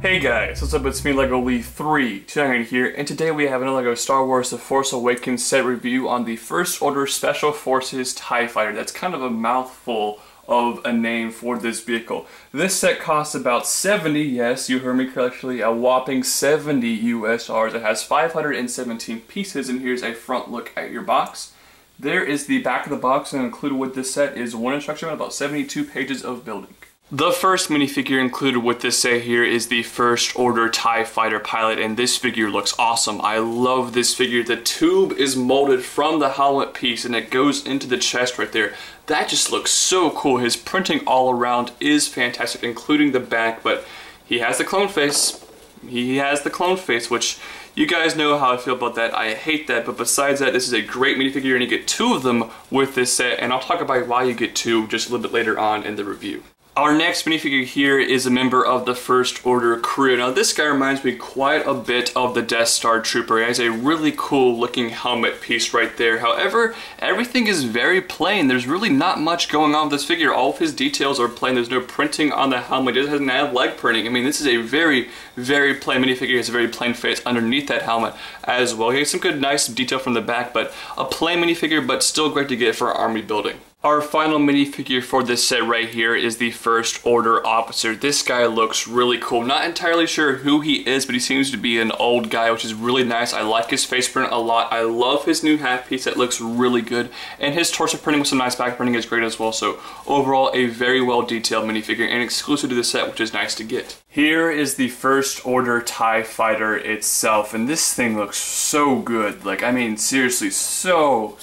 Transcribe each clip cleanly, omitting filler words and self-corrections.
Hey guys, what's up? It's me, LEGO Lee 329 here, and today we have another LEGO Star Wars The Force Awakens set review on the First Order Special Forces TIE Fighter. That's kind of a mouthful of a name for this vehicle. This set costs about 70, yes, you heard me correctly, a whopping 70 US dollars. It has 517 pieces, and here's a front look at your box. There is the back of the box, and included with this set is one instruction and about 72 pages of building. The first minifigure included with this set here is the First Order TIE Fighter pilot, and this figure looks awesome. I love this figure. The tube is molded from the helmet piece and it goes into the chest right there. That just looks so cool. His printing all around is fantastic, including the back, but he has the clone face. He has the clone face, which you guys know how I feel about that. I hate that, but besides that, this is a great minifigure, and you get two of them with this set, and I'll talk about why you get two just a little bit later on in the review. Our next minifigure here is a member of the First Order crew. Now this guy reminds me quite a bit of the Death Star Trooper. He has a really cool looking helmet piece right there. However, everything is very plain. There's really not much going on with this figure. All of his details are plain. There's no printing on the helmet. It doesn't have leg printing. I mean, this is a very, very plain minifigure. He has a very plain face underneath that helmet as well. He has some good nice detail from the back, but a plain minifigure, but still great to get for army building. Our final minifigure for this set right here is the First Order officer. This guy looks really cool. Not entirely sure who he is, but he seems to be an old guy, which is really nice. I like his face print a lot. I love his new hat piece. That looks really good. And his torso printing with some nice back printing is great as well. So overall, a very well detailed minifigure and exclusive to the set, which is nice to get. Here is the First Order TIE Fighter itself, and this thing looks so good. Like, I mean, seriously, so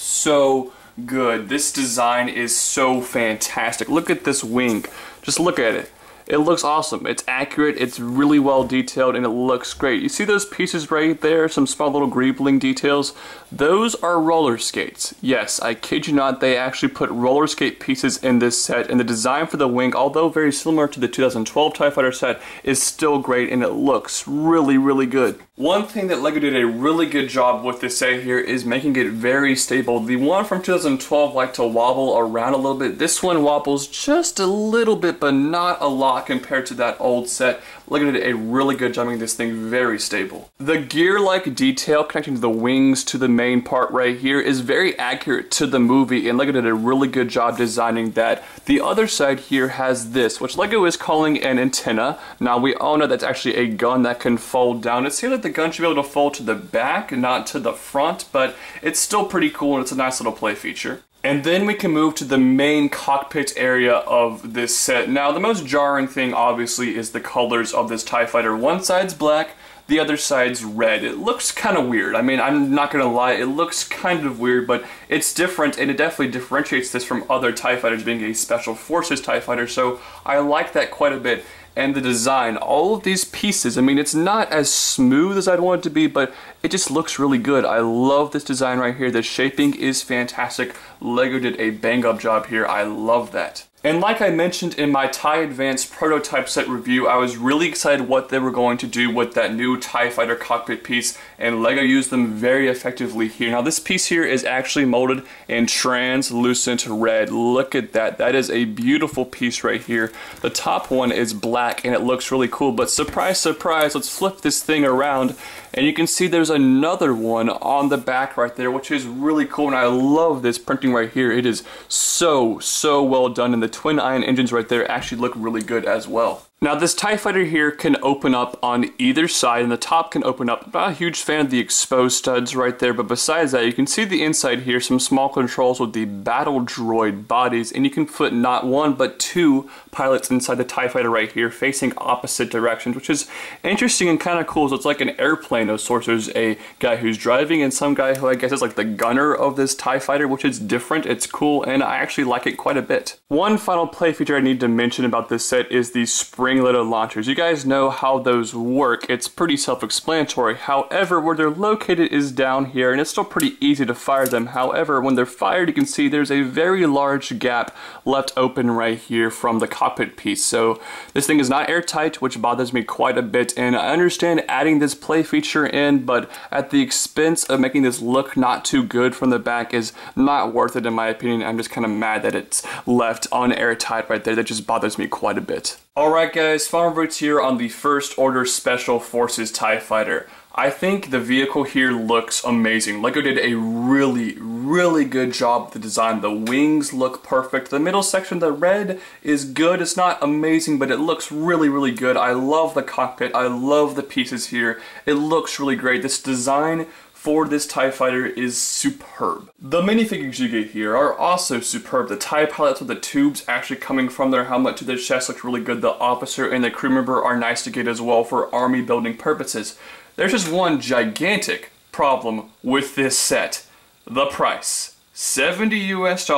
good. This design is so fantastic. Look at this wing. Just look at it. It looks awesome. It's accurate, it's really well detailed, and it looks great. You see those pieces right there? Some small little greebling details? Those are roller skates. Yes, I kid you not, they actually put roller skate pieces in this set, and the design for the wing, although very similar to the 2012 TIE Fighter set, is still great, and it looks really, really good. One thing that LEGO did a really good job with this set here is making it very stable. The one from 2012 liked to wobble around a little bit. This one wobbles just a little bit, but not a lot compared to that old set. LEGO did a really good job making this thing very stable. The gear-like detail connecting the wings to the main part right here is very accurate to the movie, and LEGO did a really good job designing that. The other side here has this, which LEGO is calling an antenna. Now we all know that's actually a gun that can fold down. It seems like the gun should be able to fold to the back, not to the front, but it's still pretty cool and it's a nice little play feature. And then we can move to the main cockpit area of this set. Now the most jarring thing obviously is the colors of this TIE Fighter. One side's black, the other side's red. It looks kind of weird. I mean, I'm not gonna lie, it looks kind of weird, but it's different, and it definitely differentiates this from other TIE Fighters being a Special Forces TIE Fighter, so I like that quite a bit. And the design, all of these pieces, I mean, it's not as smooth as I'd want it to be, but it just looks really good. I love this design right here. The shaping is fantastic. LEGO did a bang-up job here. I love that. And like I mentioned in my TIE Advanced prototype set review, I was really excited what they were going to do with that new TIE Fighter cockpit piece, and LEGO used them very effectively here. Now this piece here is actually molded in translucent red. Look at that. That is a beautiful piece right here. The top one is black and it looks really cool, but surprise, surprise, let's flip this thing around and you can see there's another one on the back right there, which is really cool, and I love this printing right here. It is so well done, and the twin ion engines right there actually look really good as well. Now this TIE Fighter here can open up on either side, and the top can open up. I'm not a huge fan of the exposed studs right there, but besides that, you can see the inside here, some small controls with the battle droid bodies, and you can put not one but two pilots inside the TIE Fighter right here facing opposite directions, which is interesting and kind of cool. So it's like an airplane of sorts. There's a guy who's driving and some guy who I guess is like the gunner of this TIE Fighter, which is different. It's cool, and I actually like it quite a bit. One final play feature I need to mention about this set is the spring-loaded launchers. You guys know how those work. It's pretty self-explanatory. However, where they're located is down here, and it's still pretty easy to fire them. However, when they're fired, you can see there's a very large gap left open right here from the cockpit piece. So this thing is not airtight, which bothers me quite a bit, and I understand adding this play feature in, but at the expense of making this look not too good from the back is not worth it in my opinion. I'm just kind of mad that it's left unairtight right there. That just bothers me quite a bit. Alright guys, final verdict here on the First Order Special Forces TIE Fighter. I think the vehicle here looks amazing. LEGO did a really good job with the design. The wings look perfect. The middle section, the red, is good. It's not amazing, but it looks really good. I love the cockpit. I love the pieces here. It looks really great. This design for this TIE Fighter is superb. The minifigures you get here are also superb. The TIE pilots with the tubes actually coming from their helmet to their chest looks really good. The officer and the crew member are nice to get as well for army building purposes. There's just one gigantic problem with this set. The price. $70 US,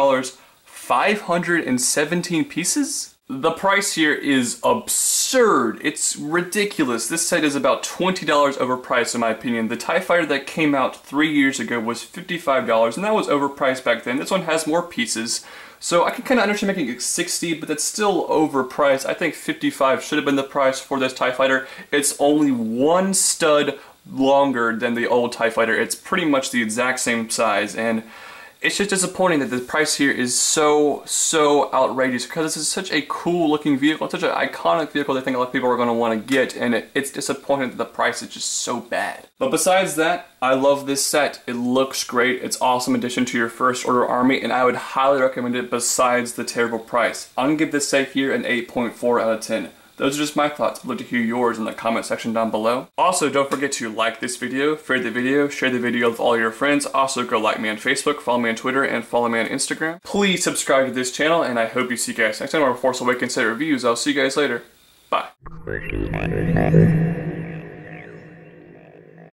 517 pieces? The price here is absurd. It's ridiculous. This set is about $20 overpriced in my opinion. The TIE Fighter that came out 3 years ago was $55 and that was overpriced back then. This one has more pieces. So I can kind of understand making it 60, but that's still overpriced. I think 55 should have been the price for this TIE Fighter. It's only one stud longer than the old TIE Fighter. It's pretty much the exact same size, and it's just disappointing that the price here is so outrageous because this is such a cool looking vehicle. It's such an iconic vehicle that I think a lot of people are going to want to get, and it's disappointing that the price is just so bad. But besides that, I love this set. It looks great. It's an awesome addition to your First Order army, and I would highly recommend it besides the terrible price. I'm going to give this set here an 8.4 out of 10. Those are just my thoughts. I'd love to hear yours in the comment section down below. Also, don't forget to like this video, favorite the video, share the video with all your friends. Also, go like me on Facebook, follow me on Twitter, and follow me on Instagram. Please subscribe to this channel, and I hope you see you guys next time on Force Awakens set reviews. I'll see you guys later. Bye.